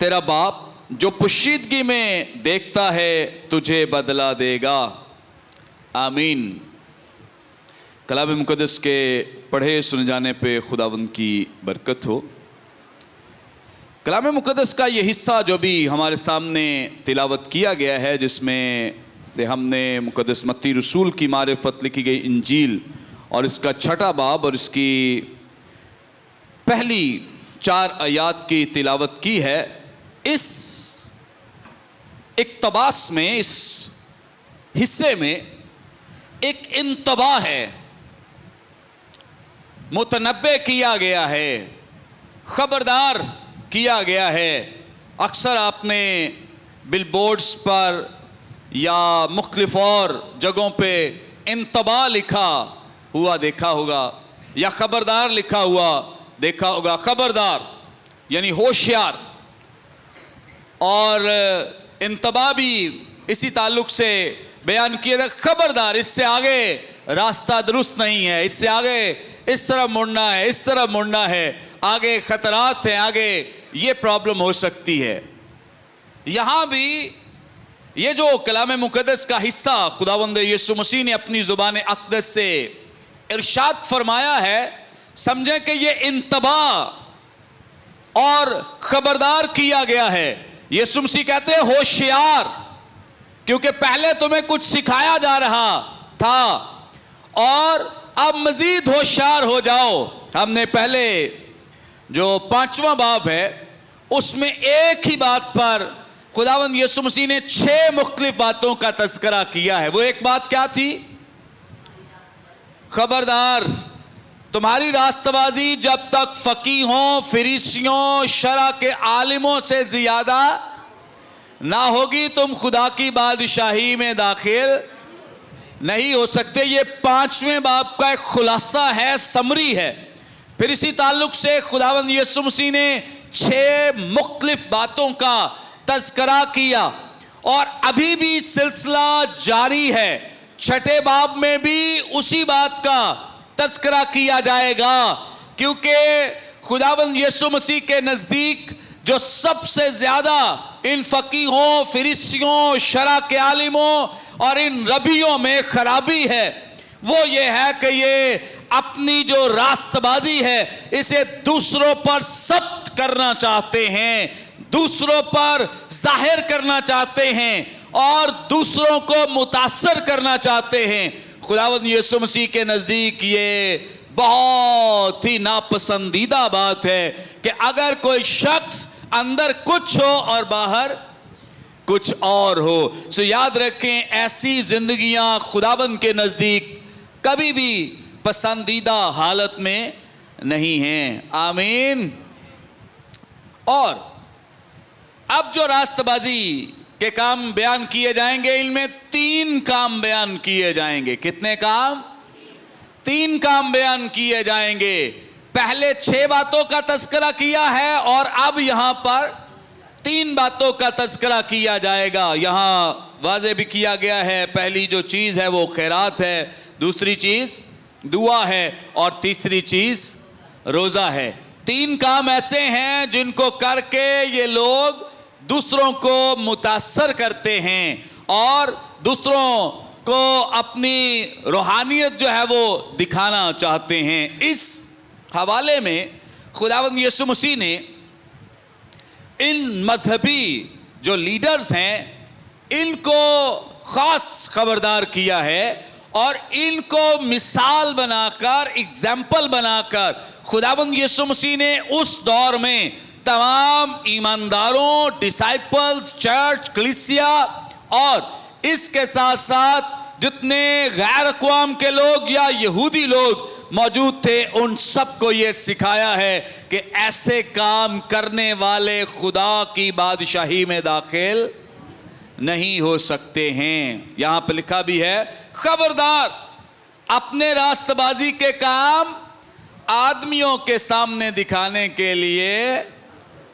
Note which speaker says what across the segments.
Speaker 1: तेरा बाप जो पोशीदगी में देखता है तुझे बदला देगा। आमीन। कलाम मुक़द्दस के पढ़े सुने जाने पे खुदावंद की बरकत हो। कलाम मुक़द्दस का ये हिस्सा जो भी हमारे सामने तिलावत किया गया है, जिसमें से हमने मुक़द्दस मत्ती रसूल की मारिफत लिखी गई इंजील और इसका छठा बाब और इसकी पहली 4 आयात की तिलावत की है। इस इक़्तिबास में, इस हिस्से में एक इंतबाह है, मुतनब्बे किया गया है, खबरदार किया गया है। अक्सर आपने बिलबोर्ड्स पर या मुख्तलिफ और जगहों पे इंतबाह लिखा हुआ देखा होगा या खबरदार लिखा हुआ देखा होगा। खबरदार यानी होशियार, और इंतबाह भी इसी ताल्लुक से बयान किया था। खबरदार, इससे आगे रास्ता दुरुस्त नहीं है, इससे आगे इस तरह मुड़ना है, इस तरह मुड़ना है, आगे खतरात हैं, आगे ये प्रॉब्लम हो सकती है। यहां भी ये जो कलाम मुक़द्दस का हिस्सा खुदावंद यीशु मसीह ने अपनी ज़ुबान अक़दस से इरशाद फरमाया है, समझें कि ये इंतबाह और खबरदार किया गया है। यीशु मसीह कहते हैं होशियार, क्योंकि पहले तुम्हें कुछ सिखाया जा रहा था और अब मजीद होशियार हो जाओ। हमने पहले जो 5वां बाब है उसमें एक ही बात पर खुदावंद यीशु मसीह ने 6 मुख्तलिफ बातों का तज़किरा किया है। वो एक बात क्या थी? खबरदार, तुम्हारी रास्तबाजी जब तक फकीहों, फरीसियों, शरा के आलिमों से ज्यादा ना होगी, तुम खुदा की बादशाही में दाखिल नहीं हो सकते। ये 5वें बाब का एक खुलासा है, समरी है। फिर इसी ताल्लुक से खुदावंद यीशु मसीह ने 6 मुख्तलिफ बातों का तज़किरा किया और अभी भी सिलसिला जारी है। छठे बाब में भी उसी बात का तज़किरा किया जाएगा, क्योंकि खुदावंद यीशु मसीह के नज़दीक जो सबसे ज़्यादा इन फ़कीहों, फरीसियों, शरा के आलिमों और इन रबियों में खराबी है, वो ये है कि ये अपनी जो रास्तबाजी है इसे दूसरों पर सब्त करना चाहते हैं, दूसरों पर जाहिर करना चाहते हैं और दूसरों को मुतासर करना चाहते हैं। खुदावंद यीशु मसीह के नज़दीक ये बहुत ही नापसंदीदा बात है कि अगर कोई शख्स अंदर कुछ हो और बाहर कुछ और हो। सो याद रखें, ऐसी जिंदगियां खुदावंद के नज़दीक कभी भी पसंदीदा हालत में नहीं हैं। आमीन। और अब जो रास्तबाजी के काम बयान किए जाएंगे, इनमें 3 काम बयान किए जाएंगे। कितने काम? 3 काम बयान किए जाएंगे। पहले 6 बातों का तज़किरा किया है और अब यहां पर 3 बातों का तज़किरा किया जाएगा। यहां वाज़े भी किया गया है, पहली जो चीज़ है वो खैरात है, दूसरी चीज़ दुआ है और तीसरी चीज़ रोज़ा है। 3 काम ऐसे हैं जिनको करके ये लोग दूसरों को मुतासर करते हैं और दूसरों को अपनी रूहानियत जो है वो दिखाना चाहते हैं। इस हवाले में खुदावंद यीशु मसीह ने इन मजहबी जो लीडर्स हैं इनको ख़ास खबरदार किया है और इनको मिसाल बनाकर, एग्जाम्पल बनाकर खुदावंद यीशु मसीह ने उस दौर में तमाम ईमानदारों, डिसाइपल्स, चर्च, कलीसिया और इसके साथ साथ जितने गैर अक़वाम के लोग या यहूदी लोग मौजूद थे, उन सबको ये सिखाया है कि ऐसे काम करने वाले खुदा की बादशाही में दाखिल नहीं हो सकते हैं। यहां पर लिखा भी है, खबरदार, अपने रास्तबाजी के काम आदमियों के सामने दिखाने के लिए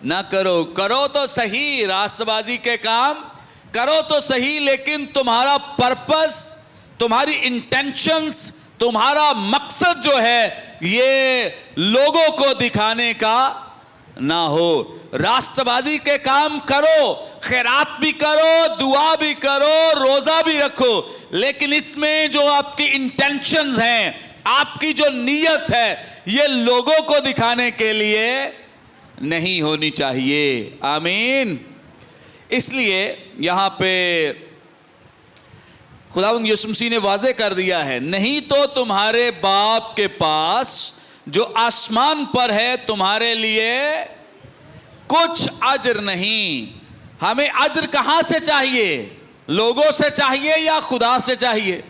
Speaker 1: ना करो। करो तो सही, रास्तबाजी के काम करो तो सही, लेकिन तुम्हारा पर्पस, तुम्हारी इंटेंशंस, तुम्हारा मकसद जो है ये लोगों को दिखाने का ना हो। रास्तबाजी के काम करो, खैरात भी करो, दुआ भी करो, रोजा भी रखो, लेकिन इसमें जो आपकी इंटेंशंस हैं, आपकी जो नीयत है, ये लोगों को दिखाने के लिए नहीं होनी चाहिए। आमीन। इसलिए यहां पे खुदावंद यीशु मसीह ने वाज़े कर दिया है, नहीं तो तुम्हारे बाप के पास जो आसमान पर है तुम्हारे लिए कुछ अज्र नहीं। हमें अज्र कहां से चाहिए? लोगों से चाहिए या खुदा से चाहिए?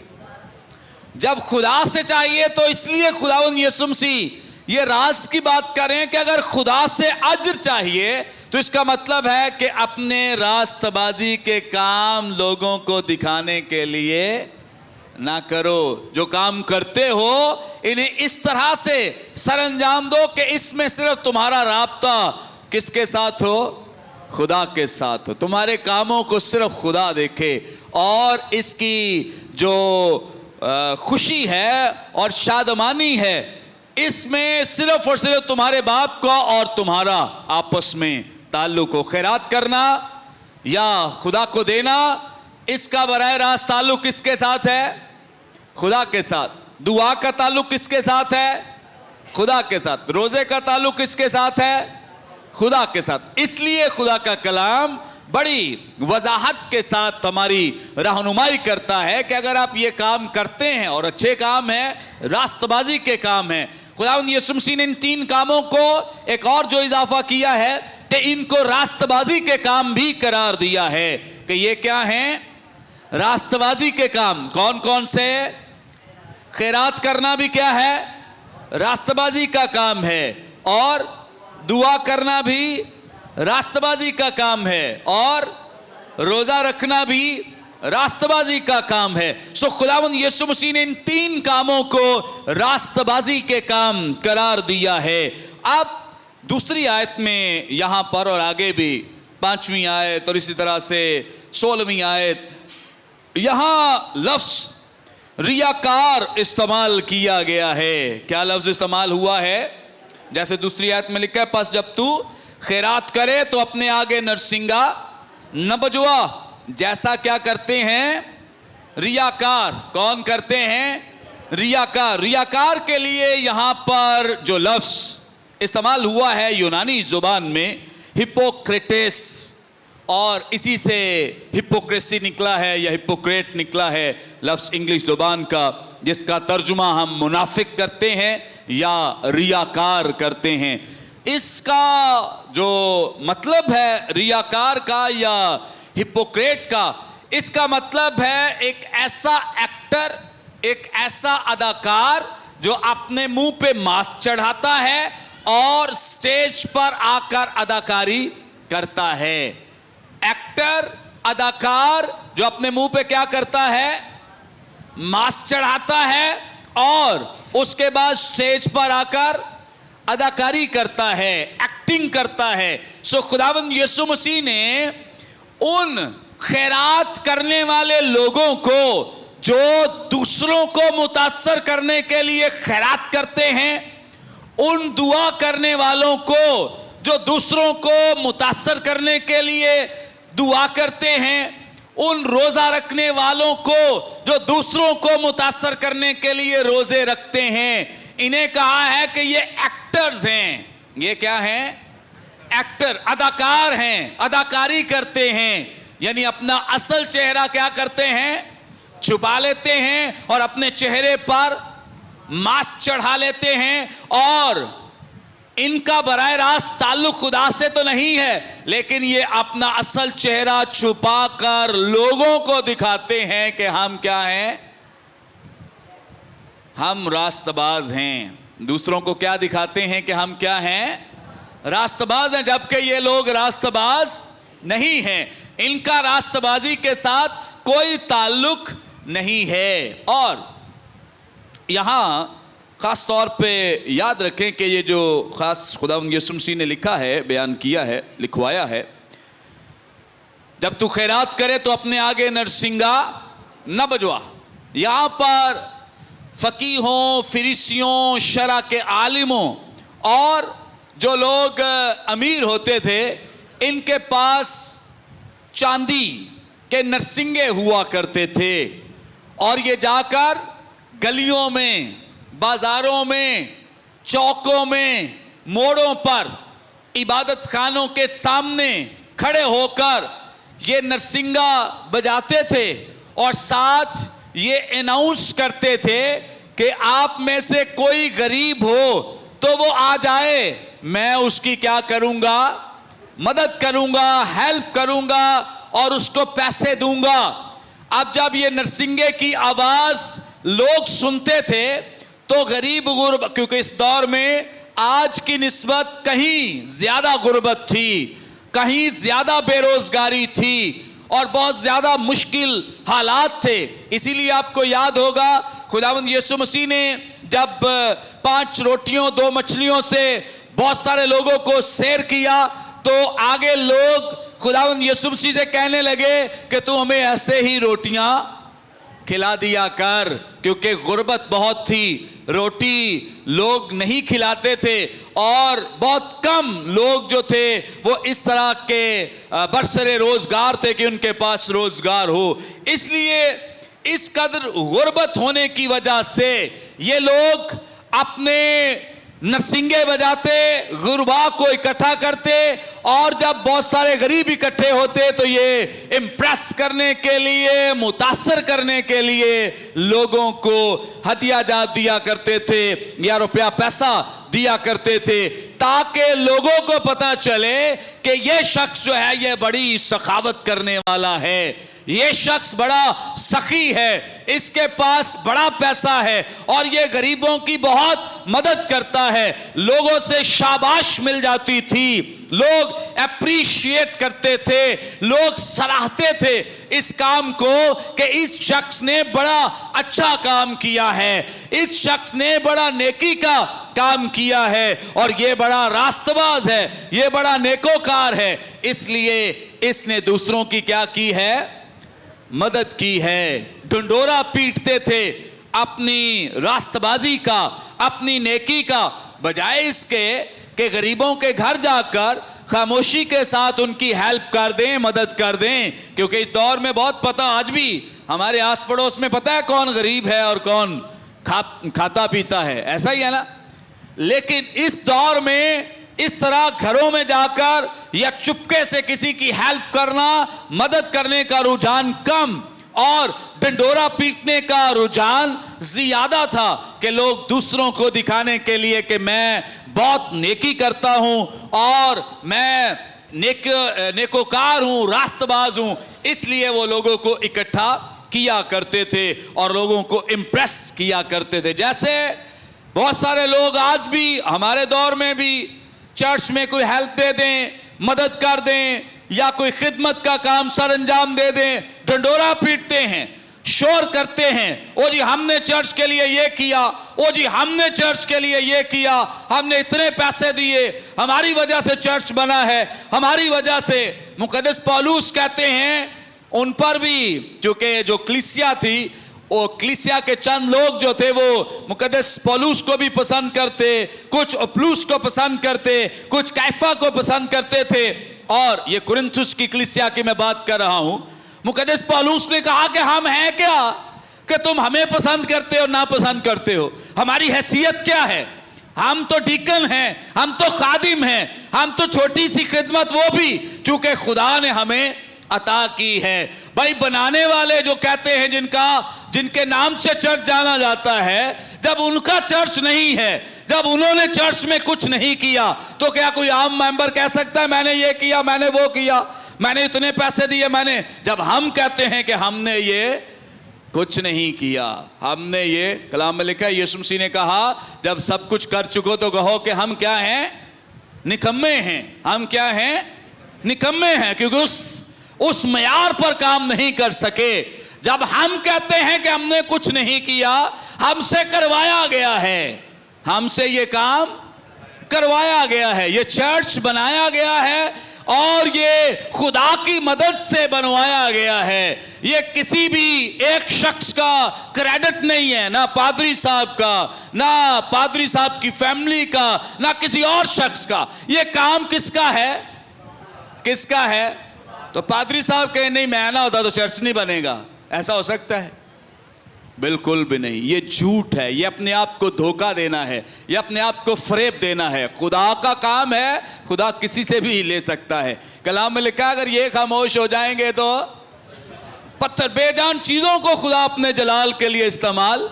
Speaker 1: जब खुदा से चाहिए तो इसलिए खुदावंद यीशु मसीह ये राज की बात करें कि अगर खुदा से अज्र चाहिए तो इसका मतलब है कि अपने रास्तबाजी के काम लोगों को दिखाने के लिए ना करो। जो काम करते हो इन्हें इस तरह से सरअंजाम दो कि इसमें सिर्फ तुम्हारा राब्ता किसके साथ हो? खुदा के साथ हो। तुम्हारे कामों को सिर्फ खुदा देखे और इसकी जो खुशी है और शादमानी है, इसमें सिर्फ और सिर्फ तुम्हारे बाप का और तुम्हारा आपस में ताल्लुक हो। खैरात करना या खुदा को देना, इसका बराह रास्त ताल्लुक किसके साथ है? खुदा के साथ। दुआ का ताल्लुक किसके साथ है? खुदा के साथ। रोजे का ताल्लुक किसके साथ है? खुदा के साथ। इसलिए खुदा का कलाम बड़ी वजाहत के साथ हमारी रहनुमाई करता है कि अगर आप ये काम करते हैं और अच्छे काम है, रास्तबाजी के काम है, खुदावंद यीशु मसीह ने इन 3 कामों को एक और जो इजाफा किया है कि इनको रास्तबाजी के काम भी करार दिया है। कि ये क्या हैं? रास्तबाजी के काम। कौन कौन से? खैरात करना भी क्या है? रास्तबाजी का काम है। और दुआ करना भी रास्तबाजी का काम है। और रोजा रखना भी रास्तबाजी का काम है। सो खुदावंद यीशु मसीह ने इन 3 कामों को रास्तबाजी के काम करार दिया है। अब दूसरी आयत में यहां पर और आगे भी 5वीं आयत और इसी तरह से 16वीं आयत, यहां लफ्ज रियाकार इस्तेमाल किया गया है। क्या लफ्ज इस्तेमाल हुआ है? जैसे दूसरी आयत में लिखा है, बस जब तू खैरात करे तो अपने आगे नरसिंगा न बजवा, जैसा क्या करते हैं? रियाकार। कौन करते हैं? रियाकार। रियाकार के लिए यहां पर जो लफ्ज इस्तेमाल हुआ है यूनानी जुबान में हिपोक्रेटेस, और इसी से हिपोक्रेसी निकला है या हिपोक्रेट निकला है लफ्ज इंग्लिश जुबान का, जिसका तर्जुमा हम मुनाफिक करते हैं या रियाकार करते हैं। इसका जो मतलब है रियाकार का या हिपोक्रेट का, इसका मतलब है एक ऐसा एक्टर, एक ऐसा अदाकार जो अपने मुंह पे मास्क चढ़ाता है और स्टेज पर आकर अदाकारी करता है। एक्टर, अदाकार जो अपने मुंह पे क्या करता है? मास्क चढ़ाता है और उसके बाद स्टेज पर आकर अदाकारी करता है, एक्टिंग करता है। सो खुदावंद यीशु मसीह ने उन खैरात करने वाले लोगों को जो दूसरों को मुतासर करने के लिए खैरात करते हैं, उन दुआ करने वालों को जो दूसरों को मुतासर करने के लिए दुआ करते हैं, उन रोजा रखने वालों को जो दूसरों को मुतासर करने के लिए रोजे रखते हैं, इन्हें कहा है कि ये एक्टर्स हैं। ये क्या हैं? एक्टर, अदाकार हैं, अदाकारी करते हैं। यानी अपना असल चेहरा क्या करते हैं? छुपा लेते हैं और अपने चेहरे पर मास्क चढ़ा लेते हैं। और इनका बराह रास्त ताल्लुक खुदा से तो नहीं है, लेकिन ये अपना असल चेहरा छुपाकर लोगों को दिखाते हैं कि हम क्या हैं? हम रास्तबाज हैं। दूसरों को क्या दिखाते हैं कि हम क्या हैं? रास्तबाज हैं, जबकि ये लोग रास्तबाज नहीं हैं। इनका रास्तबाजी के साथ कोई ताल्लुक नहीं है। और यहां खास तौर पे याद रखें कि ये जो खास खुदावंद यीशु मसीह ने लिखा है, बयान किया है, लिखवाया है, जब तू खैरात करे तो अपने आगे नरसिंगा न बजवा। यहां पर फकीहों, फिरिसियों, शरा के आलिमों और जो लोग अमीर होते थे, इनके पास चांदी के नरसिंगे हुआ करते थे और ये जाकर गलियों में, बाजारों में, चौकों में, मोड़ों पर, इबादत खानों के सामने खड़े होकर ये नरसिंगा बजाते थे और साथ ये अनाउंस करते थे कि आप में से कोई गरीब हो तो वो आ जाए, मैं उसकी क्या करूंगा, मदद करूंगा, हेल्प करूंगा और उसको पैसे दूंगा। अब जब ये नरसिंगे की आवाज लोग सुनते थे तो गरीब गुरबा, क्योंकि इस दौर में आज की निस्बत कहीं ज्यादा गुर्बत थी, कहीं ज्यादा बेरोजगारी थी और बहुत ज्यादा मुश्किल हालात थे। इसीलिए आपको याद होगा खुदावंद यीशु मसीह ने जब 5 रोटियों 2 मछलियों से बहुत सारे लोगों को सैर किया तो आगे लोग खुदावंद यीशु मसीह से कहने लगे कि तू हमें ऐसे ही रोटियां खिला दिया कर, क्योंकि गुर्बत बहुत थी, रोटी लोग नहीं खिलाते थे और बहुत कम लोग जो थे वो इस तरह के बरसरे रोजगार थे कि उनके पास रोजगार हो। इसलिए इस कदर गुर्बत होने की वजह से ये लोग अपने नरसिंगे बजाते, गुरबा को इकट्ठा करते और जब बहुत सारे गरीब इकट्ठे होते तो ये इम्प्रेस करने के लिए, मुतासर करने के लिए लोगों को हदिया जा दिया करते थे या रुपया पैसा दिया करते थे, ताकि लोगों को पता चले कि ये शख्स जो है ये बड़ी सखावत करने वाला है, ये शख्स बड़ा सखी है, इसके पास बड़ा पैसा है और ये गरीबों की बहुत मदद करता है। लोगों से शाबाश मिल जाती थी, लोग अप्रिशिएट करते थे, लोग सराहते थे इस काम को कि इस शख्स ने बड़ा अच्छा काम किया है, इस शख्स ने बड़ा नेकी का काम किया है और ये बड़ा रास्तबाज है, ये बड़ा नेकोकार है। इसलिए इसने दूसरों की क्या की है, मदद की है। ढंडोरा पीटते थे अपनी रास्तबाजी का, अपनी नेकी का, बजाय इसके कि गरीबों के घर जाकर खामोशी के साथ उनकी हेल्प कर दें, मदद कर दें। क्योंकि इस दौर में बहुत पता, आज भी हमारे आस पड़ोस में पता है कौन गरीब है और कौन खाता पीता है, ऐसा ही है ना। लेकिन इस दौर में इस तरह घरों में जाकर या चुपके से किसी की हेल्प करना, मदद करने का रुझान कम और ढंडोरा पीटने का रुझान ज्यादा था कि लोग दूसरों को दिखाने के लिए कि मैं बहुत नेकी करता हूं और मैं नेकोकार हूं, रास्तबाज हूं, इसलिए वो लोगों को इकट्ठा किया करते थे और लोगों को इम्प्रेस किया करते थे। जैसे बहुत सारे लोग आज भी हमारे दौर में भी चर्च में कोई हेल्प दे दें, मदद कर दें या कोई खिदमत का काम सर अंजाम दे दें, ढंडोरा पीटते हैं, शोर करते हैं, ओ जी हमने चर्च के लिए ये किया, ओ जी हमने चर्च के लिए ये किया, हमने इतने पैसे दिए, हमारी वजह से चर्च बना है, हमारी वजह से। मुकद्दस पौलुस कहते हैं उन पर भी, क्योंकि जो कलीसिया थी वो कलीसिया के चंद लोग जो थे वो मुकद्दस पौलुस को भी पसंद करते, कुछ अपुल्लोस को पसंद करते, कुछ कैफा को पसंद करते थे। और ये कुरिन्थुस की कलीसिया की मैं बात कर रहा हूं। मुकद्दस पौलुस ने कहा कि हम हैं क्या कि तुम हमें पसंद करते हो ना पसंद करते हो, हमारी हैसियत क्या है, हम तो डीकन हैं, हम तो खादिम हैं, हम तो छोटी सी खिदमत, वो भी चूंकि खुदा ने हमें अता की है। भाई बनाने वाले जो कहते हैं जिनके नाम से चर्च जाना जाता है, जब उनका चर्च नहीं है, जब उन्होंने चर्च में कुछ नहीं किया, तो क्या कोई आम मेंबर कह सकता है मैंने ये किया, मैंने वो किया, मैंने इतने पैसे दिए, मैंने। जब हम कहते हैं कि हमने ये कुछ नहीं किया, हमने ये, कलाम में लिखा है यीशु मसीह ने कहा जब सब कुछ कर चुको तो कहो कि हम क्या हैं, निकम्मे हैं। हम क्या हैं, निकम्मे हैं, क्योंकि उस मयार पर काम नहीं कर सके। जब हम कहते हैं कि हमने कुछ नहीं किया, हमसे करवाया गया है, हमसे ये काम करवाया गया है, ये चर्च बनाया गया है और ये खुदा की मदद से बनवाया गया है। ये किसी भी एक शख्स का क्रेडिट नहीं है, ना पादरी साहब का, ना पादरी साहब की फैमिली का, ना किसी और शख्स का। ये काम किसका है? किसका है? तो पादरी साहब कहे नहीं, मैं ना होता तो चर्च नहीं बनेगा, ऐसा हो सकता है? बिल्कुल भी नहीं। ये झूठ है, ये अपने आप को धोखा देना है, ये अपने आप को फरेब देना है। खुदा का काम है, खुदा किसी से भी ले सकता है। कलाम में लिखा है अगर ये खामोश हो जाएंगे तो पत्थर, बेजान चीजों को खुदा अपने जलाल के लिए इस्तेमाल,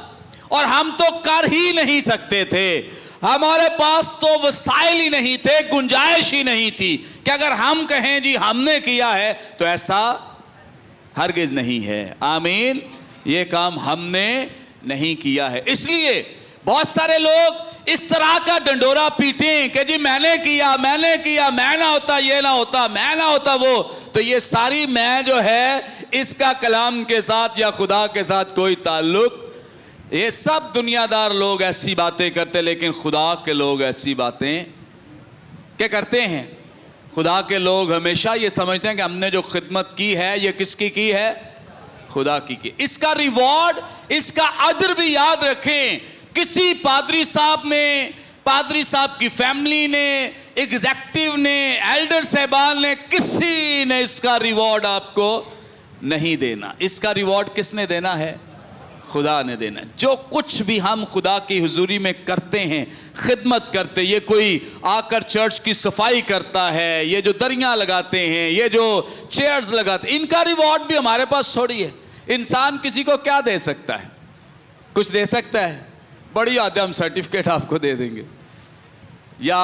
Speaker 1: और हम तो कर ही नहीं सकते थे। हमारे पास तो वसाइल ही नहीं थे, गुंजाइश ही नहीं थी कि अगर हम कहें जी हमने किया है, तो ऐसा हरगिज नहीं है। आमीन। ये काम हमने नहीं किया है। इसलिए बहुत सारे लोग इस तरह का डंडोरा पीटें कि जी मैंने किया, मैंने किया, मैं ना होता ये ना होता, मैं ना होता वो। तो ये सारी मैं जो है इसका कलाम के साथ या खुदा के साथ कोई ताल्लुक। ये सब दुनियादार लोग ऐसी बातें करते, लेकिन खुदा के लोग ऐसी बातें क्या करते हैं? खुदा के लोग हमेशा ये समझते हैं कि हमने जो खिदमत की है ये किसकी की है? खुदा की। इसका रिवॉर्ड, इसका अजर भी याद रखें। किसी पादरी साहब ने, पादरी साहब की फैमिली ने, एग्जेक्टिव ने, एल्डर साहबान ने, किसी ने इसका रिवॉर्ड आपको नहीं देना। इसका रिवॉर्ड किसने देना है? खुदा ने देना। जो कुछ भी हम खुदा की हुजूरी में करते हैं, खिदमत करते, ये कोई आकर चर्च की सफाई करता है, ये जो दरियां लगाते हैं, ये जो चेयर्स लगाते, इनका रिवॉर्ड भी हमारे पास थोड़ी है। इंसान किसी को क्या दे सकता है? कुछ दे सकता है? बड़ी आदम हम सर्टिफिकेट आपको दे देंगे, या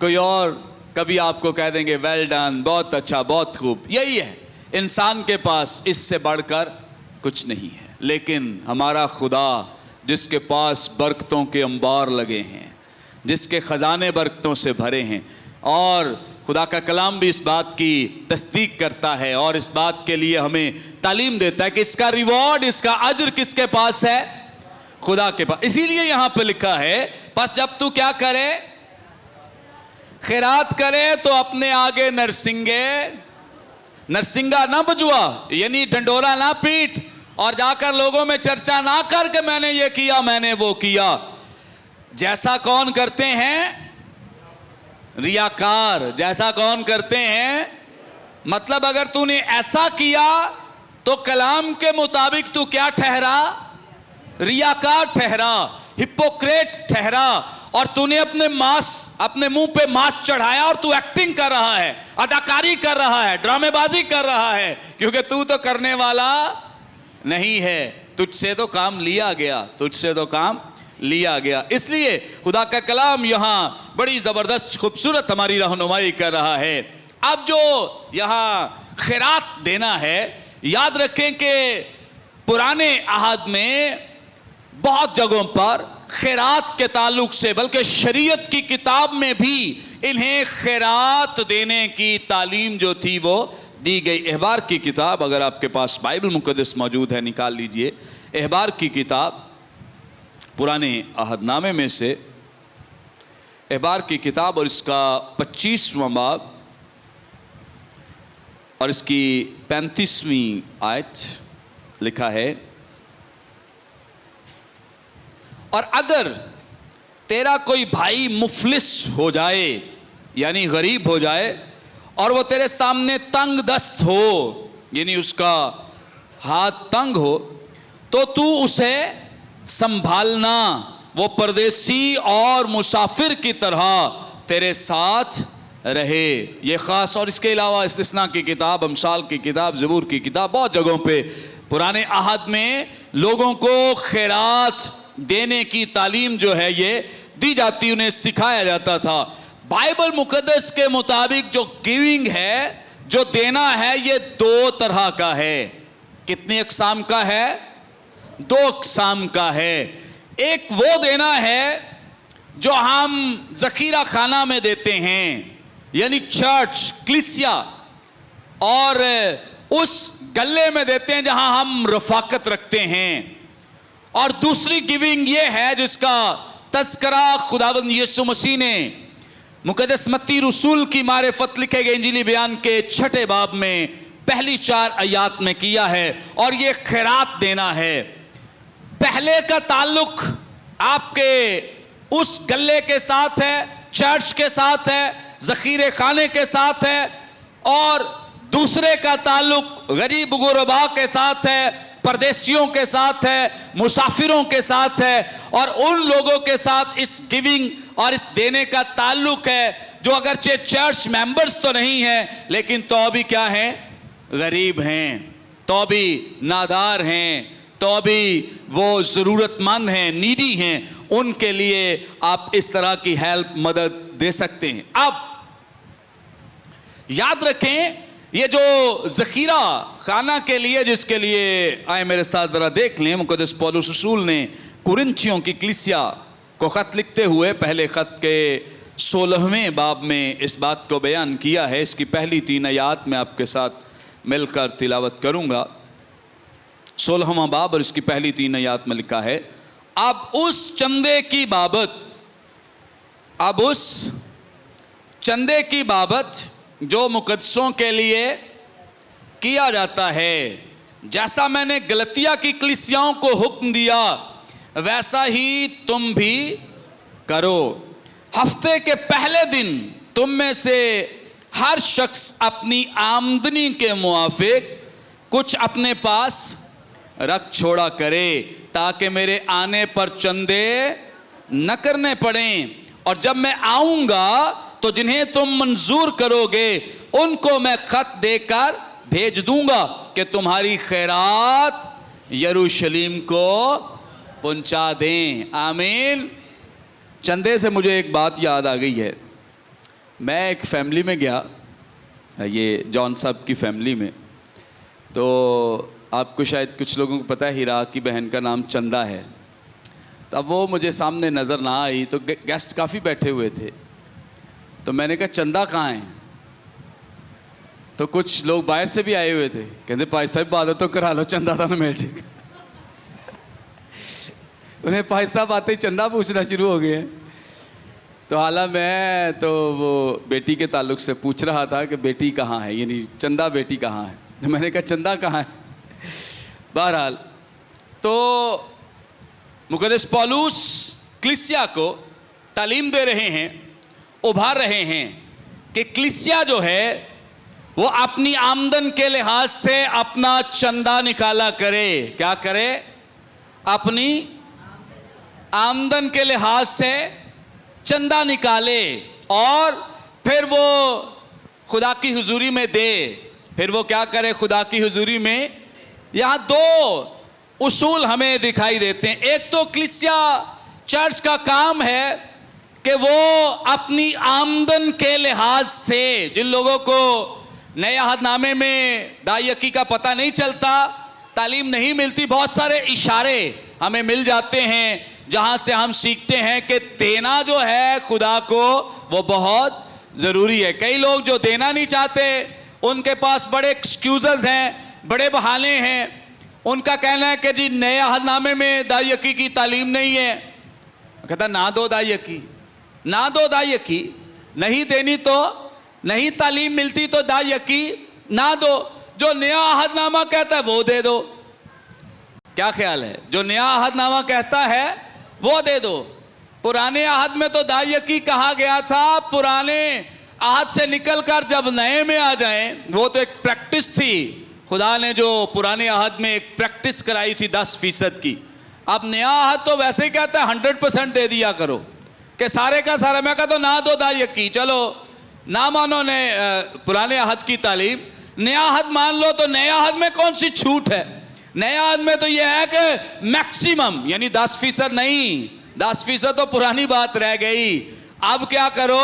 Speaker 1: कोई और कभी आपको कह देंगे वेल डन, बहुत अच्छा, बहुत खूब। यही है इंसान के पास, इससे बढ़कर कुछ नहीं है। लेकिन हमारा खुदा जिसके पास बरकतों के अंबार लगे हैं, जिसके खजाने बरकतों से भरे हैं, और खुदा का कलाम भी इस बात की तस्दीक करता है और इस बात के लिए हमें तालीम देता है कि इसका रिवॉर्ड, इसका अजर किसके पास है? खुदा के पास। इसीलिए यहां पे लिखा है, बस जब तू क्या करे? खैरात करे तो अपने आगे नरसिंगा ना बजवा, यानी डंडोरा ना पीट और जाकर लोगों में चर्चा ना कर कि मैंने ये किया, मैंने वो किया। जैसा कौन करते हैं? रियाकार। जैसा कौन करते हैं? मतलब अगर तूने ऐसा किया तो कलाम के मुताबिक तू क्या ठहरा? रियाकार ठहरा, हिपोक्रेट ठहरा। और तूने अपने मुंह पे मास्क चढ़ाया और तू एक्टिंग कर रहा है, अदाकारी कर रहा है, ड्रामेबाजी कर रहा है, क्योंकि तू तो करने वाला नहीं है। तुझसे तो काम लिया गया, तुझसे तो काम लिया गया। इसलिए खुदा का कलाम यहां बड़ी जबरदस्त खूबसूरत हमारी रहनुमाई कर रहा है। अब जो यहां खैरात देना है, याद रखें कि पुराने अहद में बहुत जगहों पर खैरात के ताल्लुक से, बल्कि शरीयत की किताब में भी इन्हें खैरात देने की तालीम जो थी वो दी गई। एहबार की किताब, अगर आपके पास बाइबल मुकद्दस मौजूद है निकाल लीजिए। एहबार की किताब, पुराने अहदनामे में से एहबार की किताब, और इसका 25वां बाब और इसकी 35वीं आयत लिखा है, और अगर तेरा कोई भाई मुफलिस हो जाए, यानी गरीब हो जाए, और वो तेरे सामने तंग दस्त हो, यानी उसका हाथ तंग हो, तो तू उसे संभालना। वो परदेसी और मुसाफिर की तरह तेरे साथ रहे। ये ख़ास, और इसके अलावा इस्तिस्ना की किताब, अमसाल की किताब, ज़बूर की किताब, बहुत जगहों पे पुराने अहद में लोगों को खैरात देने की तालीम जो है ये दी जाती, उन्हें सिखाया जाता था। बाइबल मुकद्दस के मुताबिक जो गिविंग है, जो देना है, ये 2 तरह का है। कितनी अक़साम का है? 2 अक़साम का है। एक वो देना है जो हम ज़ख़ीरा खाना में देते हैं, यानी चर्च, क्लिसिया, और उस गल्ले में देते हैं जहां हम रफ़ाकत रखते हैं। और दूसरी गिविंग ये है जिसका तज़किरा खुदावंद यीशु मसीह ने मुक़द्दस मत्ती रसूल की मारिफत लिखे गए इंजीली बयान के 6 बाब में पहली 4 आयात में किया है, और ये खैरात देना है। पहले का ताल्लुक आपके उस गल्ले के साथ है, चर्च के साथ है, ज़ख़ीरे खाने के साथ है, और दूसरे का ताल्लुक गरीब गुरबा के साथ है, परदेशियों के साथ है, मुसाफिरों के साथ है, और उन लोगों के साथ इस गिविंग और इस देने का ताल्लुक है जो अगरचे चर्च मेंबर्स तो नहीं हैं लेकिन तो भी क्या हैं, गरीब हैं, तो भी नादार हैं, तो भी वो ज़रूरतमंद हैं, नीडी हैं। उनके लिए आप इस तरह की हेल्प, मदद दे सकते हैं। अब याद रखें, ये जो ज़ख़ीरा खाना के लिए, जिसके लिए आए मेरे साथ ज़रा देख लें, मुक़द्दस पौलुस रसूल ने कुरिन्थियों की कलीसिया को ख़त लिखते हुए पहले ख़त के 16वें बाब में इस बात को बयान किया है। इसकी पहली 3 आयात में आपके साथ मिलकर तिलावत करूँगा। 16वां बाब और इसकी पहली 3 आयात में लिखा है, अब उस चंदे की बाबत जो मुक़द्दसों के लिए किया जाता है, जैसा मैंने गलतिया की कलीसियाओं को हुक्म दिया वैसा ही तुम भी करो। हफ्ते के पहले दिन तुम में से हर शख्स अपनी आमदनी के मुआफिक कुछ अपने पास रख छोड़ा करे, ताकि मेरे आने पर चंदे न करने पड़ें, और जब मैं आऊँगा तो जिन्हें तुम मंजूर करोगे उनको मैं ख़त देकर भेज दूंगा कि तुम्हारी खैरात यरूशलेम को पहुंचा दें। आमीन। चंदे से मुझे एक बात याद आ गई है। मैं एक फैमिली में गया, ये जॉन साहब की फैमिली में, तो आपको शायद कुछ लोगों को पता है, हीरा की बहन का नाम चंदा है। तब वो मुझे सामने नज़र ना आई, तो गेस्ट काफ़ी बैठे हुए थे, तो मैंने कहा चंदा कहाँ है? तो कुछ लोग बाहर से भी आए हुए थे, कहते भाई साहब इबादत तो करा लो, चंदा था ना मिल जाएगा। उन्हें भाई साहब आते ही चंदा पूछना शुरू हो गए। तो हाला मैं तो वो बेटी के ताल्लुक से पूछ रहा था कि बेटी कहाँ है, यानी चंदा बेटी कहाँ है। तो मैंने कहा चंदा कहाँ है। बहरहाल तो मुक़द्दस पौलुस कलीसिया को तालीम दे रहे हैं, उभार रहे हैं कि कलीसिया जो है वो अपनी आमदन के लिहाज से अपना चंदा निकाला करे। क्या करे? अपनी आमदन के लिहाज से चंदा निकाले और फिर वो खुदा की हुजूरी में दे। फिर वो क्या करे खुदा की हुजूरी में? यहाँ 2 उसूल हमें दिखाई देते हैं। एक तो कलीसिया चर्च का काम है कि वो अपनी आमदन के लिहाज से, जिन लोगों को नए अहदनामे में दायकी का पता नहीं चलता, तालीम नहीं मिलती, बहुत सारे इशारे हमें मिल जाते हैं जहाँ से हम सीखते हैं कि देना जो है खुदा को वो बहुत ज़रूरी है। कई लोग जो देना नहीं चाहते, उनके पास बड़े एक्सक्यूज़ेस हैं, बड़े बहाने हैं। उनका कहना है कि जी नए अहदनामे में दायकी की तालीम नहीं है। कहता ना दो दायकी, ना दो दायकी, नहीं देनी तो नहीं तालीम मिलती तो दायकी ना दो। जो नया अहदनामा कहता है वो दे दो। क्या ख्याल है? जो नया अहदनामा कहता है वो दे दो। पुराने अहद में तो दायकी कहा गया था, पुराने अहद से निकलकर जब नए में आ जाएं, वो तो एक प्रैक्टिस थी। खुदा ने जो पुराने अहद में एक प्रैक्टिस कराई थी 10% की। अब नया अहद तो वैसे ही कहता है 100% दे दिया करो, कि सारे का सारा। मैं कहता ना दो दायकी, चलो ना मानो ने पुराने अहद की तालीम, नया अहद मान लो। तो नया अहद में कौन सी छूट है? नया अहद में तो यह है कि मैक्सिमम, यानी 10% नहीं, 10% तो पुरानी बात रह गई। अब क्या करो?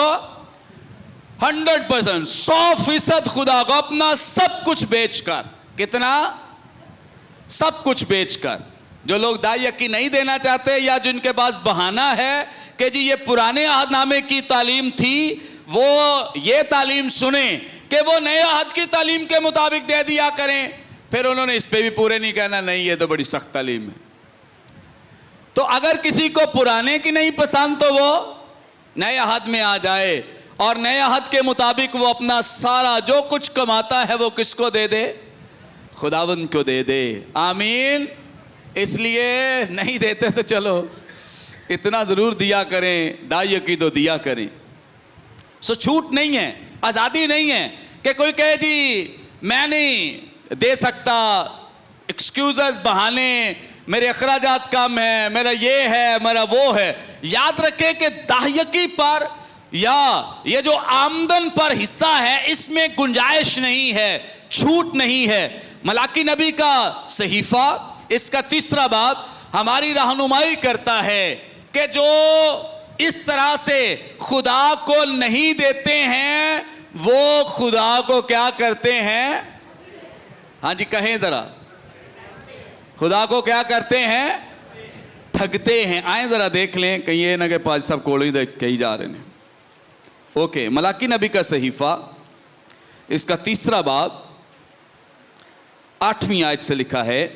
Speaker 1: 100%, 100% खुदा को अपना सब कुछ बेचकर। कितना? सब कुछ बेचकर। जो लोग दायकी नहीं देना चाहते या जिनके पास बहाना है कि जी ये पुराने अहदनामे की तालीम थी, वो ये तालीम सुने कि वो नए अहद की तालीम के मुताबिक दे दिया करें। फिर उन्होंने इस पे भी पूरे नहीं कहना, नहीं ये तो बड़ी सख्त तालीम है। तो अगर किसी को पुराने की नहीं पसंद तो वो नए अहद में आ जाए और नए अहद के मुताबिक वो अपना सारा जो कुछ कमाता है वो किसको दे दे? खुदावंद को दे दे। आमीन। इसलिए नहीं देते तो चलो इतना ज़रूर दिया करें, दाई की तो दिया करें। सो छूट नहीं है, आज़ादी नहीं है कि कोई कहे जी मैं नहीं दे सकता, एक्सक्यूज़, बहाने, मेरे अखराजात कम है, मेरा ये है, मेरा वो है। याद रखें कि दायकी पर या ये जो आमदन पर हिस्सा है इसमें गुंजाइश नहीं है, छूट नहीं है। मलाकी नबी का सहीफा इसका 3 बाब हमारी रहनुमाई करता है कि जो इस तरह से खुदा को नहीं देते हैं वो खुदा को क्या करते हैं? हाँ जी कहें जरा, खुदा को क्या करते हैं? ठगते हैं। आए जरा देख लें कहीं ये ना कि पाज साहब कोड़ी कही जा रहे हैं। ओके, मलाकी नबी का सहीफा इसका 3 बाब 8वीं आयत से लिखा है,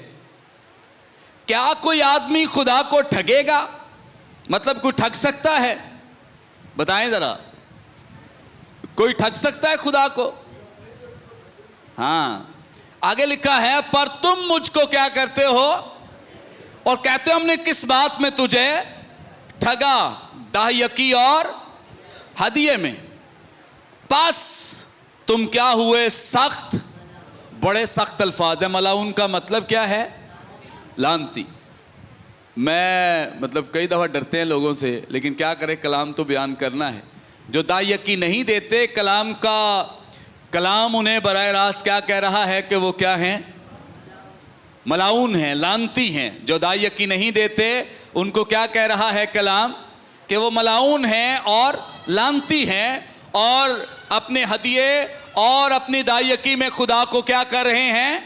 Speaker 1: क्या कोई आदमी खुदा को ठगेगा? मतलब कोई ठग सकता है? बताएं जरा, कोई ठग सकता है खुदा को? हाँ, आगे लिखा है, पर तुम मुझको क्या करते हो और कहते हो हमने किस बात में तुझे ठगा? दायकी और हदिये में। बस तुम क्या हुए? सख्त। बड़े सख्त अल्फाज है। मलाउन का मतलब क्या है? लानती। मैं मतलब कई दफ़ा डरते हैं लोगों से, लेकिन क्या करें, कलाम तो बयान करना है। जो दायकी नहीं देते, कलाम उन्हें बराह रास्त क्या कह रहा है कि वो क्या हैं? मलाउन हैं, लानती हैं। जो दायकी नहीं देते उनको क्या कह रहा है कलाम? कि वो मलाउन हैं और लानती हैं और अपने हदिये और अपनी दायकी में खुदा को क्या कर रहे हैं?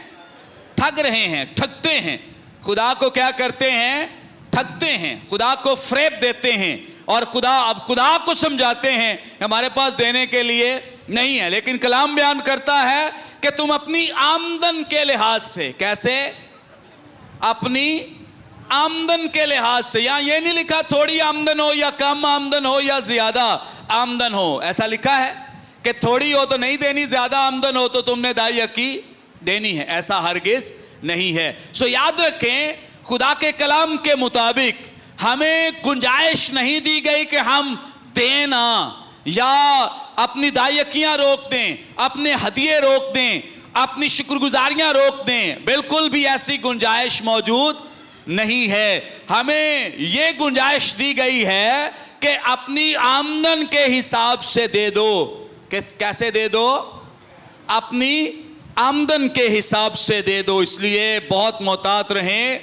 Speaker 1: ठग रहे हैं, ठगते हैं। खुदा को क्या करते हैं? ठगते हैं, खुदा को फ्रेब देते हैं और खुदा को समझाते हैं हमारे पास देने के लिए नहीं है। लेकिन कलाम बयान करता है कि तुम अपनी आमदन के लिहाज से, कैसे? अपनी आमदन के लिहाज से। यहां ये नहीं लिखा थोड़ी आमदन हो या कम आमदन हो या ज्यादा आमदन हो, ऐसा लिखा है कि थोड़ी हो तो नहीं देनी, ज्यादा आमदन हो तो तुमने दायकी देनी है, ऐसा हरगिज नहीं है। सो याद रखें, खुदा के कलाम के मुताबिक हमें गुंजाइश नहीं दी गई कि हम देना या अपनी दायकियां रोक दें, अपने हदिये रोक दें, अपनी शुक्रगुजारियां रोक दें। बिल्कुल भी ऐसी गुंजाइश मौजूद नहीं है। हमें यह गुंजाइश दी गई है कि अपनी आमदन के हिसाब से दे दो। कैसे दे दो? अपनी आमदन के हिसाब से दे दो। इसलिए बहुत मोहतात रहें।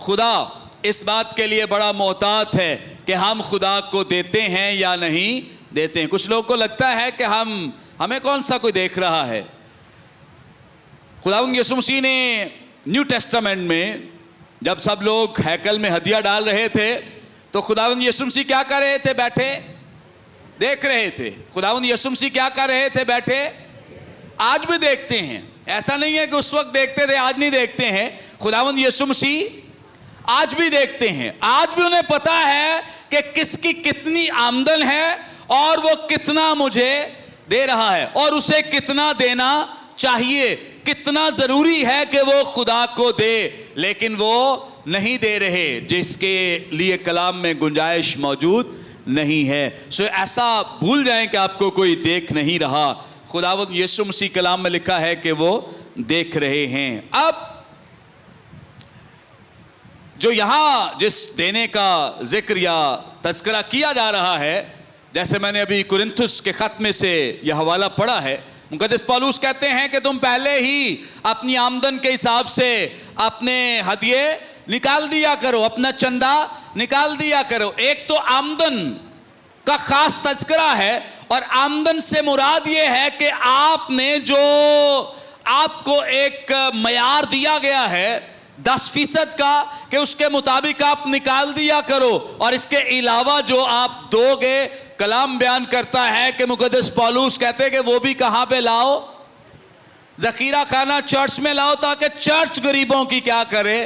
Speaker 1: खुदा इस बात के लिए बड़ा मोहतात है कि हम खुदा को देते हैं या नहीं देते हैं। कुछ लोगों को लगता है कि हमें कौन सा कोई देख रहा है। खुदावंद यीशु मसीह ने न्यू टेस्टामेंट में जब सब लोग हैकल में हदिया डाल रहे थे तो खुदावंद यीशु मसीह क्या कर रहे थे? बैठे देख रहे थे। खुदावंद यीशु मसीह क्या कर रहे थे? बैठे। आज भी देखते हैं, ऐसा नहीं है कि उस वक्त देखते थे आज नहीं देखते हैं। खुदावंद यीशु मसीह आज भी देखते हैं। आज भी उन्हें पता है कि किसकी कितनी आमदन है और वो कितना मुझे दे रहा है और उसे कितना देना चाहिए, कितना जरूरी है कि वो खुदा को दे, लेकिन वो नहीं दे रहे, जिसके लिए कलाम में गुंजाइश मौजूद नहीं है। सो ऐसा भूल जाएं कि आपको कोई देख नहीं रहा। खुदावंद यीशु मसीह कलाम में लिखा है कि वो देख रहे हैं। अब जो यहां जिस देने का जिक्र या तज़किरा किया जा रहा है, जैसे मैंने अभी कुरिन्थुस के खत में से यह हवाला पढ़ा है, मुक़द्दस पौलुस कहते हैं कि तुम पहले ही अपनी आमदन के हिसाब से अपने हदिये निकाल दिया करो, अपना चंदा निकाल दिया करो। एक तो आमदन का खास तज़किरा है और आमदन से मुराद ये है कि आपने जो आपको एक मयार दिया गया है 10% का, कि उसके मुताबिक आप निकाल दिया करो। और इसके अलावा जो आप दोगे, कलाम बयान करता है कि मुक़द्दस पौलुस कहते हैं कि वो भी कहां पे लाओ? ज़ख़ीरा खाना चर्च में लाओ, ताकि चर्च गरीबों की क्या करे?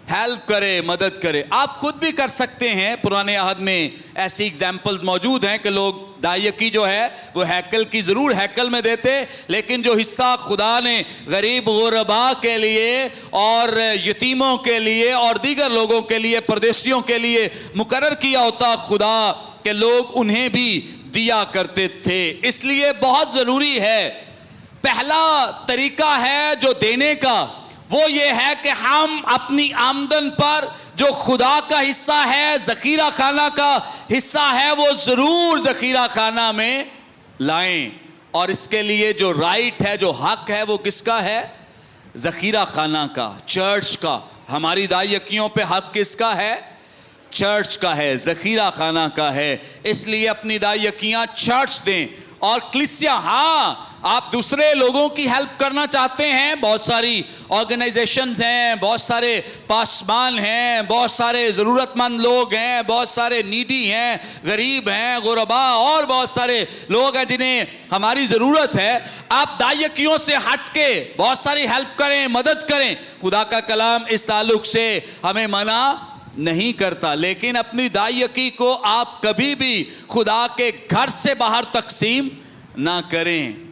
Speaker 1: हेल्प करे, मदद करे। आप खुद भी कर सकते हैं। पुराने अहद में ऐसी एग्जाम्पल्स मौजूद हैं कि लोग दायकी जो है वो हैकल की ज़रूर हैकल में देते, लेकिन जो हिस्सा खुदा ने गरीब गुरबा के लिए और यतीमों के लिए और दीगर लोगों के लिए, परदेशियों के लिए मुकर्रर किया होता खुदा के, लोग उन्हें भी दिया करते थे। इसलिए बहुत ज़रूरी है, पहला तरीका है जो देने का, वो ये है कि हम अपनी आमदन पर जो खुदा का हिस्सा है, ज़खीरा खाना का हिस्सा है, वो ज़रूर ज़खीरा खाना में लाएं। और इसके लिए जो राइट है, जो हक है, वो किसका है? ज़खीरा खाना का, चर्च का। हमारी दायकियों पे हक किसका है? चर्च का है, ज़खीरा खाना का है। इसलिए अपनी दायकियाँ चर्च दें। और कलीसिया, हाँ, आप दूसरे लोगों की हेल्प करना चाहते हैं, बहुत सारी ऑर्गेनाइजेशंस हैं, बहुत सारे पासबान हैं, बहुत सारे ज़रूरतमंद लोग हैं, बहुत सारे नीडी हैं, गरीब हैं, गुरबा, और बहुत सारे लोग हैं जिन्हें हमारी ज़रूरत है। आप दायकियों से हट के बहुत सारी हेल्प करें, मदद करें। खुदा का कलाम इस ताल्लुक से हमें मना नहीं करता, लेकिन अपनी दायकी को आप कभी भी खुदा के घर से बाहर तकसीम ना करें।